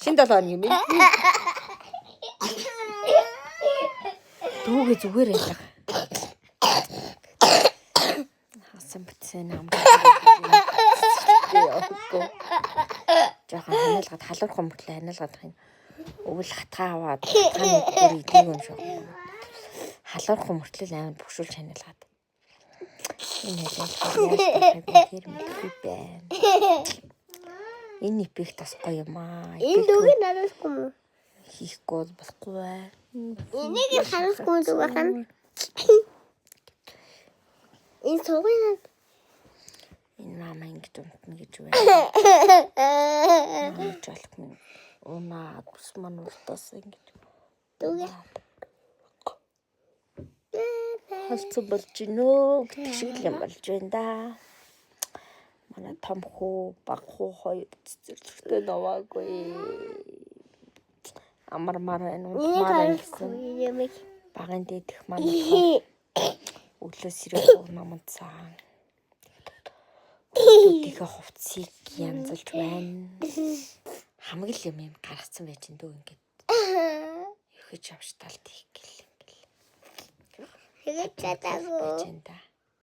Шинэ 7 хоног юм бэ? Дүүгээ зүгээр ялах. Хасан битсэн ам. Жохон ханиалгаад халуурхан мөртлөө ханиалгаад хин өвөл хатгаа аваад хааны бүр идэв юм шиг. Халуурхан мөртлөө амар бөгшүүлж ханиалгаад. Энэ хэр мэдгүй байна. Энэ нипих тас гоё юм аа. Энэ дүүгийн харуулахгүй мүү? Хийхгүй болохгүй бай. Энийг харуулахгүй дүү бахан. Энэ суугын энэ мама ингэж унтна гэж байна. Мама чалхмын унаа бүс мань уртаас ингэж. дүүгээ. Халцсан болж гинөө гэдэг шиг юм болж байна да. Манай том хүү баг хүү хоёр цэцэрлэгтэй наваагүй. Амармаар байна уу? Багын дээдх манай өглөө сэрэг намд цаан. Өдөртөө хувцсыг янзалж байна. Хамгийн л юм гаргацсан байж энэ дөө ингээд. Ихэж авч талт их гэл. Хэвээ чадаагүй.